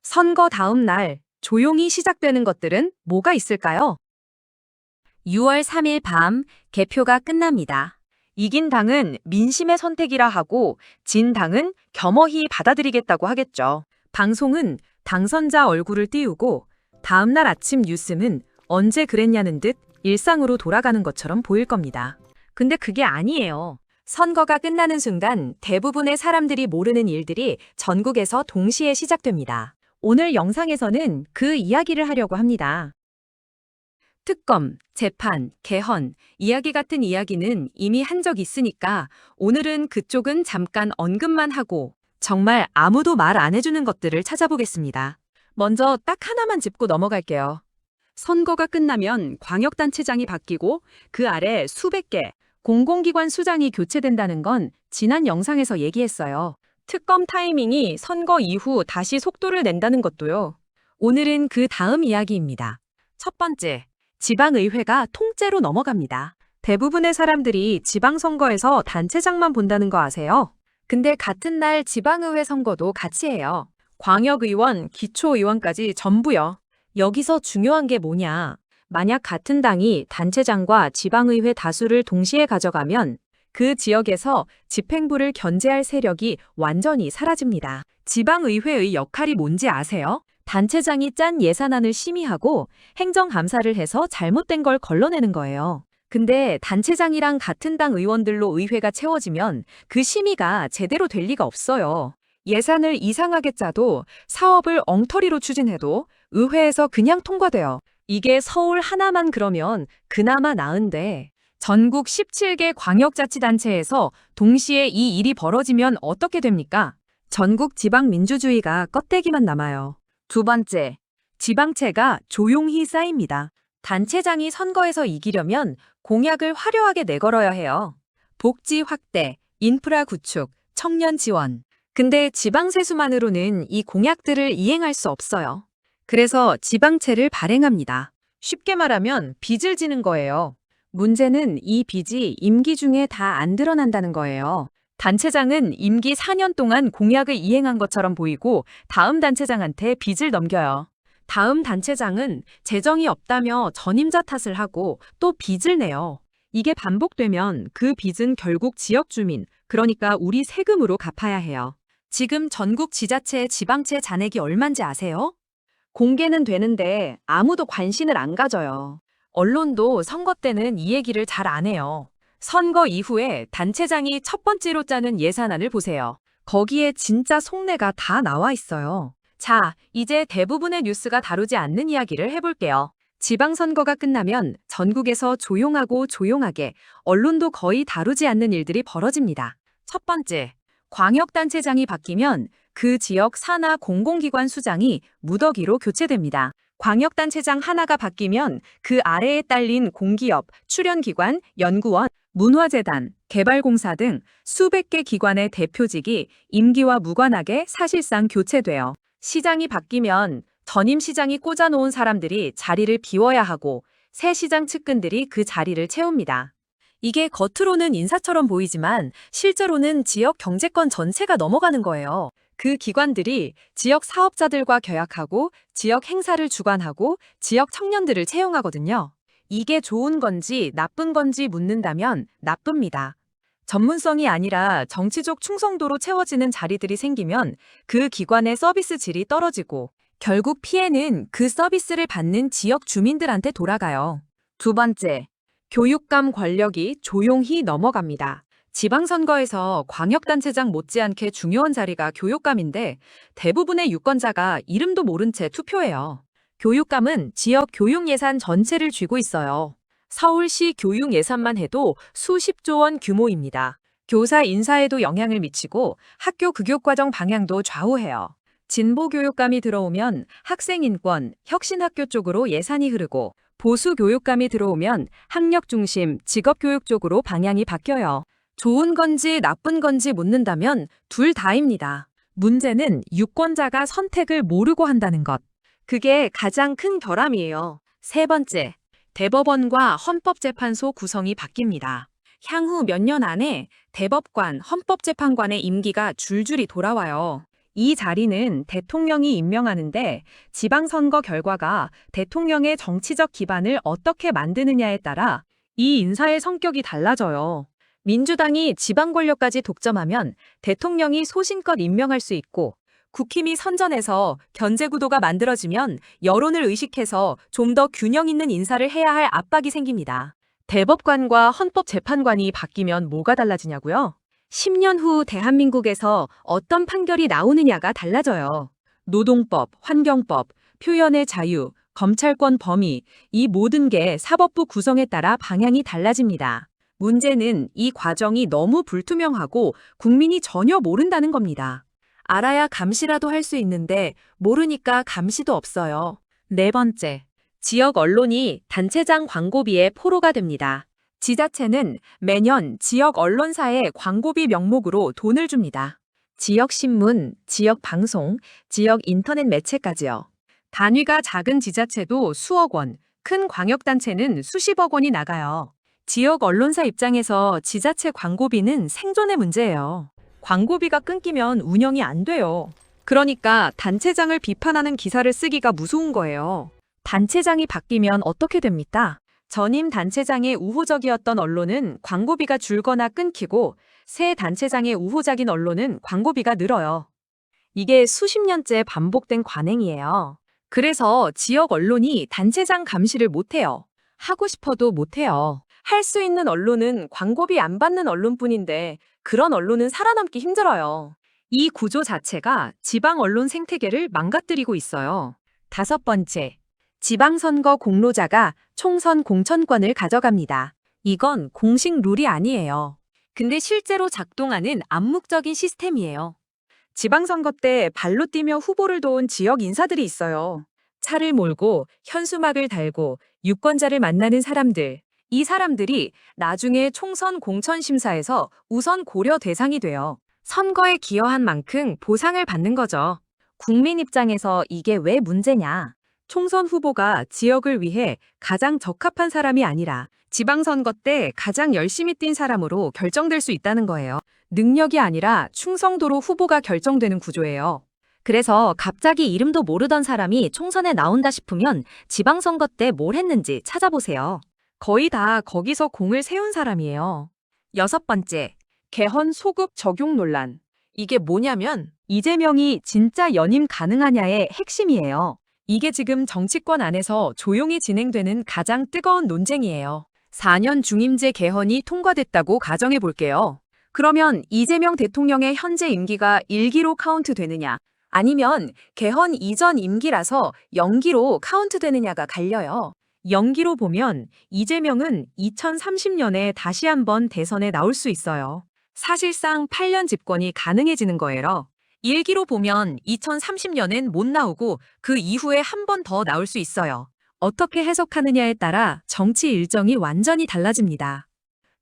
선거 다음 날 조용히 시작되는 것들은 뭐가 있을까요? 6월 3일 밤 개표가 끝납니다. 이긴 당은 민심의 선택이라 하고 진 당은 겸허히 받아들이겠다고 하겠죠. 방송은 당선자 얼굴을 띄우고 다음 날 아침 뉴스는 언제 그랬냐는 듯 일상으로 돌아가는 것처럼 보일 겁니다. 근데 그게 아니에요. 선거가 끝나는 순간 대부분의 사람들이 모르는 일들이 전국에서 동시에 시작됩니다. 오늘 영상에서는 그 이야기를 하려고 합니다. 특검, 재판, 개헌, 이야기 같은 이야기는 이미 한 적 있으니까 오늘은 그쪽은 잠깐 언급만 하고 정말 아무도 말 안 해주는 것들을 찾아보겠습니다. 먼저 딱 하나만 짚고 넘어갈게요. 선거가 끝나면 광역단체장이 바뀌고 그 아래 수백 개 공공기관 수장이 교체된다는 건 지난 영상에서 얘기했어요. 특검 타이밍이 선거 이후 다시 속도를 낸다는 것도요. 오늘은 그 다음 이야기입니다. 첫 번째, 지방의회가 통째로 넘어갑니다. 대부분의 사람들이 지방선거에서 단체장만 본다는 거 아세요? 근데 같은 날 지방의회 선거도 같이 해요. 광역의원, 기초의원까지 전부요. 여기서 중요한 게 뭐냐? 만약 같은 당이 단체장과 지방의회 다수를 동시에 가져가면 그 지역에서 집행부를 견제할 세력이 완전히 사라집니다. 지방의회의 역할이 뭔지 아세요? 단체장이 짠 예산안을 심의하고 행정감사를 해서 잘못된 걸 걸러내는 거예요. 근데 단체장이랑 같은 당 의원들로 의회가 채워지면 그 심의가 제대로 될 리가 없어요. 예산을 이상하게 짜도 사업을 엉터리로 추진해도 의회에서 그냥 통과돼요. 이게 서울 하나만 그러면 그나마 나은데 전국 17개 광역자치단체에서 동시에 이 일이 벌어지면 어떻게 됩니까? 전국 지방민주주의가 껍데기만 남아요. 두 번째, 지방채가 조용히 쌓입니다. 단체장이 선거에서 이기려면 공약을 화려하게 내걸어야 해요. 복지 확대, 인프라 구축, 청년 지원. 근데 지방세수만으로는 이 공약들을 이행할 수 없어요. 그래서 지방채를 발행합니다. 쉽게 말하면 빚을 지는 거예요. 문제는 이 빚이 임기 중에 다 안 드러난다는 거예요. 단체장은 임기 4년 동안 공약을 이행한 것처럼 보이고 다음 단체장한테 빚을 넘겨요. 다음 단체장은 재정이 없다며 전임자 탓을 하고 또 빚을 내요. 이게 반복되면 그 빚은 결국 지역 주민, 그러니까 우리 세금으로 갚아야 해요. 지금 전국 지자체, 지방채 잔액이 얼만지 아세요? 공개는 되는데 아무도 관심을 안 가져요. 언론도 선거 때는 이 얘기를 잘 안 해요. 선거 이후에 단체장이 첫 번째로 짜는 예산안을 보세요. 거기에 진짜 속내가 다 나와 있어요. 자, 이제 대부분의 뉴스가 다루지 않는 이야기를 해볼게요. 지방선거가 끝나면 전국에서 조용하고 조용하게 언론도 거의 다루지 않는 일들이 벌어집니다. 첫 번째, 광역단체장이 바뀌면 그 지역 산하 공공기관 수장이 무더기로 교체됩니다. 광역단체장 하나가 바뀌면 그 아래에 딸린 공기업, 출연기관, 연구원, 문화재단, 개발공사 등 수백 개 기관의 대표직이 임기와 무관하게 사실상 교체돼요. 시장이 바뀌면 전임 시장이 꽂아놓은 사람들이 자리를 비워야 하고 새 시장 측근들이 그 자리를 채웁니다. 이게 겉으로는 인사처럼 보이지만 실제로는 지역 경제권 전체가 넘어가는 거예요. 그 기관들이 지역 사업자들과 계약하고 지역 행사를 주관하고 지역 청년들을 채용하거든요. 이게 좋은 건지 나쁜 건지 묻는다면 나쁩니다. 전문성이 아니라 정치적 충성도로 채워지는 자리들이 생기면 그 기관의 서비스 질이 떨어지고 결국 피해는 그 서비스를 받는 지역 주민들한테 돌아가요. 두 번째, 교육감 권력이 조용히 넘어갑니다. 지방선거에서 광역단체장 못지않게 중요한 자리가 교육감인데 대부분의 유권자가 이름도 모른 채 투표해요. 교육감은 지역 교육 예산 전체를 쥐고 있어요. 서울시 교육 예산만 해도 수십조 원 규모입니다. 교사 인사에도 영향을 미치고 학교 교육과정 방향도 좌우해요. 진보 교육감이 들어오면 학생 인권, 혁신학교 쪽으로 예산이 흐르고 보수 교육감이 들어오면 학력 중심, 직업 교육 쪽으로 방향이 바뀌어요. 좋은 건지 나쁜 건지 묻는다면 둘 다입니다. 문제는 유권자가 선택을 모르고 한다는 것. 그게 가장 큰 결함이에요. 세 번째, 대법원과 헌법재판소 구성이 바뀝니다. 향후 몇 년 안에 대법관, 헌법재판관의 임기가 줄줄이 돌아와요. 이 자리는 대통령이 임명하는데 지방선거 결과가 대통령의 정치적 기반을 어떻게 만드느냐에 따라 이 인사의 성격이 달라져요. 민주당이 지방 권력까지 독점하면 대통령이 소신껏 임명할 수 있고 국힘이 선전해서 견제 구도가 만들어지면 여론을 의식해서 좀 더 균형 있는 인사를 해야 할 압박이 생깁니다. 대법관과 헌법재판관이 바뀌면 뭐가 달라지냐고요? 10년 후 대한민국에서 어떤 판결이 나오느냐가 달라져요. 노동법, 환경법, 표현의 자유, 검찰권 범위, 이 모든 게 사법부 구성에 따라 방향이 달라집니다. 문제는 이 과정이 너무 불투명하고 국민이 전혀 모른다는 겁니다. 알아야 감시라도 할 수 있는데 모르니까 감시도 없어요. 네 번째, 지역 언론이 단체장 광고비의 포로가 됩니다. 지자체는 매년 지역 언론사에 광고비 명목으로 돈을 줍니다. 지역 신문, 지역 방송, 지역 인터넷 매체까지요. 단위가 작은 지자체도 수억 원, 큰 광역단체는 수십억 원이 나가요. 지역 언론사 입장에서 지자체 광고비는 생존의 문제예요. 광고비가 끊기면 운영이 안 돼요. 그러니까 단체장을 비판하는 기사를 쓰기가 무서운 거예요. 단체장이 바뀌면 어떻게 됩니까? 전임 단체장의 우호적이었던 언론은 광고비가 줄거나 끊기고 새 단체장의 우호적인 언론은 광고비가 늘어요. 이게 수십 년째 반복된 관행이에요. 그래서 지역 언론이 단체장 감시를 못해요. 하고 싶어도 못해요. 할 수 있는 언론은 광고비 안 받는 언론뿐인데 그런 언론은 살아남기 힘들어요. 이 구조 자체가 지방 언론 생태계를 망가뜨리고 있어요. 다섯 번째, 지방선거 공로자가 총선 공천권을 가져갑니다. 이건 공식 룰이 아니에요. 근데 실제로 작동하는 암묵적인 시스템이에요. 지방선거 때 발로 뛰며 후보를 도운 지역 인사들이 있어요. 차를 몰고 현수막을 달고 유권자를 만나는 사람들. 이 사람들이 나중에 총선 공천심사에서 우선 고려 대상이 돼요. 선거에 기여한 만큼 보상을 받는 거죠. 국민 입장에서 이게 왜 문제냐? 총선 후보가 지역을 위해 가장 적합한 사람이 아니라 지방선거 때 가장 열심히 뛴 사람으로 결정될 수 있다는 거예요. 능력이 아니라 충성도로 후보가 결정되는 구조예요. 그래서 갑자기 이름도 모르던 사람이 총선에 나온다 싶으면 지방선거 때 뭘 했는지 찾아보세요. 거의 다 거기서 공을 세운 사람이에요. 여섯 번째, 개헌 소급 적용 논란. 이게 뭐냐면 이재명이 진짜 연임 가능하냐의 핵심이에요. 이게 지금 정치권 안에서 조용히 진행되는 가장 뜨거운 논쟁이에요. 4년 중임제 개헌이 통과됐다고 가정해 볼게요. 그러면 이재명 대통령의 현재 임기가 1기로 카운트 되느냐, 아니면 개헌 이전 임기라서 0기로 카운트 되느냐가 갈려요. 0기로 보면 이재명은 2030년에 다시 한번 대선에 나올 수 있어요. 사실상 8년 집권이 가능해지는 거예요. 1기로 보면 2030년엔 못 나오고 그 이후에 한 번 더 나올 수 있어요. 어떻게 해석하느냐에 따라 정치 일정이 완전히 달라집니다.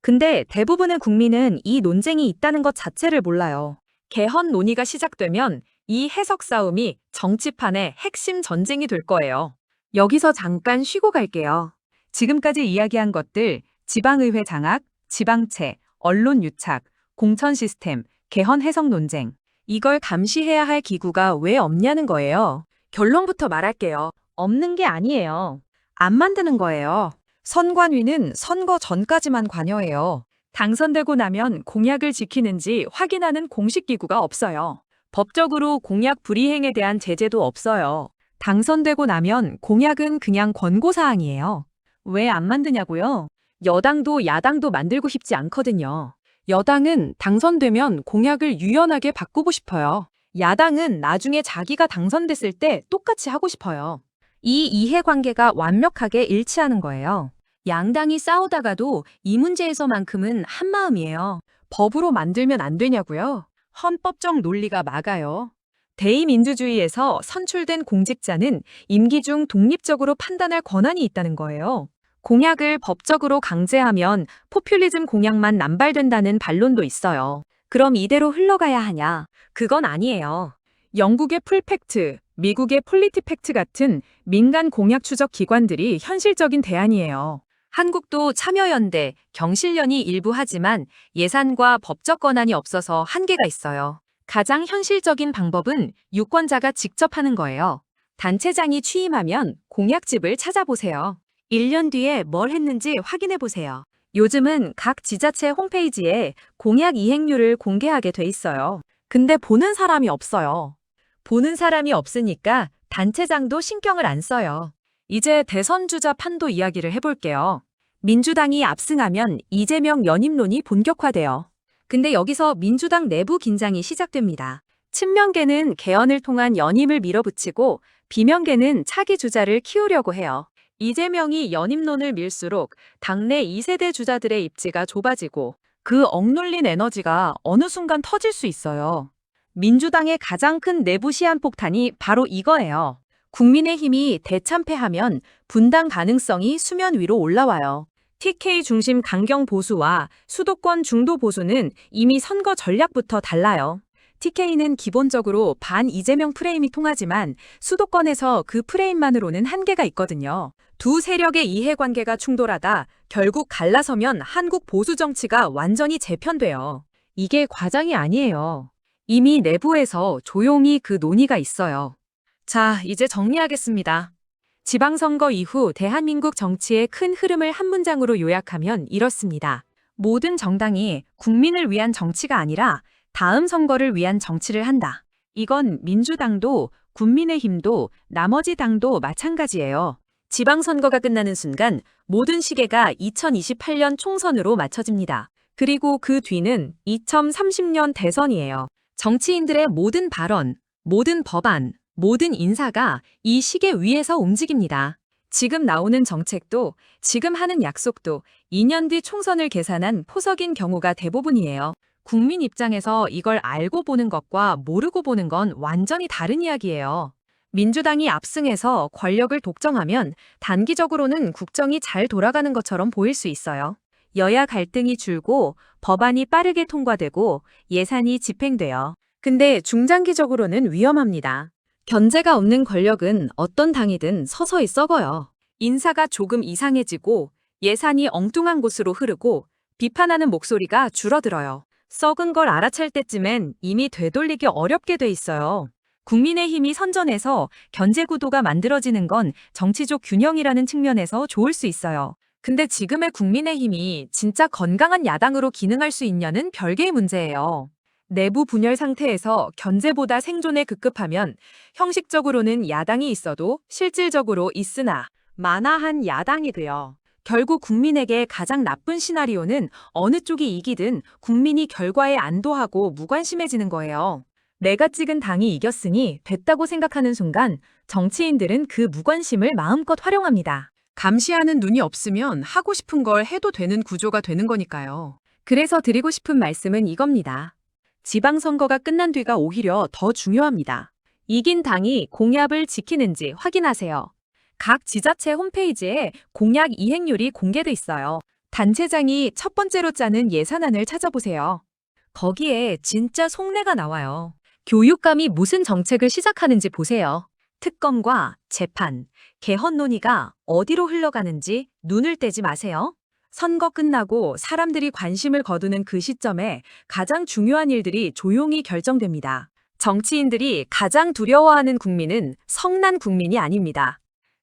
근데 대부분의 국민은 이 논쟁이 있다는 것 자체를 몰라요. 개헌 논의가 시작되면 이 해석 싸움이 정치판의 핵심 전쟁이 될 거예요. 여기서 잠깐 쉬고 갈게요. 지금까지 이야기한 것들, 지방의회 장악, 지방채, 언론 유착, 공천 시스템, 개헌 해석 논쟁. 이걸 감시해야 할 기구가 왜 없냐는 거예요. 결론부터 말할게요. 없는 게 아니에요. 안 만드는 거예요. 선관위는 선거 전까지만 관여해요. 당선되고 나면 공약을 지키는지 확인하는 공식 기구가 없어요. 법적으로 공약 불이행에 대한 제재도 없어요. 당선되고 나면 공약은 그냥 권고사항이에요. 왜 안 만드냐고요? 여당도 야당도 만들고 싶지 않거든요. 여당은 당선되면 공약을 유연하게 바꾸고 싶어요. 야당은 나중에 자기가 당선됐을 때 똑같이 하고 싶어요. 이 이해관계가 완벽하게 일치하는 거예요. 양당이 싸우다가도 이 문제에서만큼은 한마음이에요. 법으로 만들면 안 되냐고요? 헌법적 논리가 막아요. 대의민주주의에서 선출된 공직자는 임기 중 독립적으로 판단할 권한이 있다는 거예요. 공약을 법적으로 강제하면 포퓰리즘 공약만 남발된다는 반론도 있어요. 그럼 이대로 흘러가야 하냐? 그건 아니에요. 영국의 풀팩트, 미국의 폴리티팩트 같은 민간 공약 추적 기관들이 현실적인 대안이에요. 한국도 참여연대, 경실련이 일부 하지만 예산과 법적 권한이 없어서 한계가 있어요. 가장 현실적인 방법은 유권자가 직접 하는 거예요. 단체장이 취임하면 공약집을 찾아보세요. 1년 뒤에 뭘 했는지 확인해 보세요. 요즘은 각 지자체 홈페이지에 공약 이행률을 공개하게 돼 있어요. 근데 보는 사람이 없어요. 보는 사람이 없으니까 단체장도 신경을 안 써요. 이제 대선 주자 판도 이야기를 해볼게요. 민주당이 압승하면 이재명 연임론이 본격화돼요. 근데 여기서 민주당 내부 긴장이 시작됩니다. 친명계는 개헌을 통한 연임을 밀어붙이고 비명계는 차기 주자를 키우려고 해요. 이재명이 연임론을 밀수록 당내 2세대 주자들의 입지가 좁아지고 그 억눌린 에너지가 어느 순간 터질 수 있어요. 민주당의 가장 큰 내부 시한폭탄이 바로 이거예요. 국민의힘이 대참패하면 분당 가능성이 수면 위로 올라와요. TK 중심 강경 보수와 수도권 중도 보수는 이미 선거 전략부터 달라요. TK는 기본적으로 반 이재명 프레임이 통하지만 수도권에서 그 프레임만으로는 한계가 있거든요. 두 세력의 이해관계가 충돌하다 결국 갈라서면 한국 보수 정치가 완전히 재편돼요. 이게 과장이 아니에요. 이미 내부에서 조용히 그 논의가 있어요. 자, 이제 정리하겠습니다. 지방선거 이후 대한민국 정치의 큰 흐름을 한 문장으로 요약하면 이렇습니다. 모든 정당이 국민을 위한 정치가 아니라 다음 선거를 위한 정치를 한다. 이건 민주당도 국민의힘도 나머지 당도 마찬가지예요. 지방선거가 끝나는 순간 모든 시계가 2028년 총선으로 맞춰집니다. 그리고 그 뒤는 2030년 대선이에요. 정치인들의 모든 발언, 모든 법안, 모든 인사가 이 시계 위에서 움직입니다. 지금 나오는 정책도, 지금 하는 약속도 2년 뒤 총선을 계산한 포석인 경우가 대부분이에요. 국민 입장에서 이걸 알고 보는 것과 모르고 보는 건 완전히 다른 이야기예요. 민주당이 압승해서 권력을 독점하면 단기적으로는 국정이 잘 돌아가는 것처럼 보일 수 있어요. 여야 갈등이 줄고 법안이 빠르게 통과되고 예산이 집행돼요. 근데 중장기적으로는 위험합니다. 견제가 없는 권력은 어떤 당이든 서서히 썩어요. 인사가 조금 이상해지고 예산이 엉뚱한 곳으로 흐르고 비판하는 목소리가 줄어들어요. 썩은 걸 알아챌 때쯤엔 이미 되돌리기 어렵게 돼 있어요. 국민의힘이 선전해서 견제 구도가 만들어지는 건 정치적 균형이라는 측면에서 좋을 수 있어요. 근데 지금의 국민의힘이 진짜 건강한 야당으로 기능할 수 있냐는 별개의 문제예요. 내부 분열 상태에서 견제보다 생존에 급급하면 형식적으로는 야당이 있어도 실질적으로 있으나 만화한 야당이 돼요. 결국 국민에게 가장 나쁜 시나리오는 어느 쪽이 이기든 국민이 결과에 안도하고 무관심해지는 거예요. 내가 찍은 당이 이겼으니 됐다고 생각하는 순간 정치인들은 그 무관심을 마음껏 활용합니다. 감시하는 눈이 없으면 하고 싶은 걸 해도 되는 구조가 되는 거니까요. 그래서 드리고 싶은 말씀은 이겁니다. 지방선거가 끝난 뒤가 오히려 더 중요합니다. 이긴 당이 공약을 지키는지 확인하세요. 각 지자체 홈페이지에 공약 이행률이 공개돼 있어요. 단체장이 첫 번째로 짜는 예산안을 찾아보세요. 거기에 진짜 속내가 나와요. 교육감이 무슨 정책을 시작하는지 보세요. 특검과 재판, 개헌 논의가 어디로 흘러가는지 눈을 떼지 마세요. 선거 끝나고 사람들이 관심을 거두는 그 시점에 가장 중요한 일들이 조용히 결정됩니다. 정치인들이 가장 두려워하는 국민은 성난 국민이 아닙니다.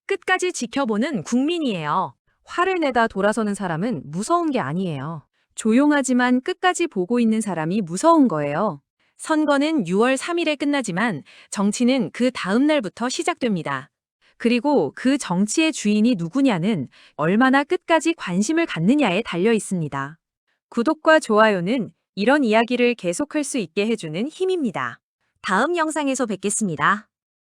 끝까지 지켜보는 국민이에요. 화를 내다 돌아서는 사람은 무서운 게 아니에요. 조용하지만 끝까지 보고 있는 사람이 무서운 거예요. 선거는 6월 3일에 끝나지만 정치는 그 다음 날부터 시작됩니다. 그리고 그 정치의 주인이 누구냐는 얼마나 끝까지 관심을 갖느냐에 달려 있습니다. 구독과 좋아요는 이런 이야기를 계속할 수 있게 해주는 힘입니다. 다음 영상에서 뵙겠습니다.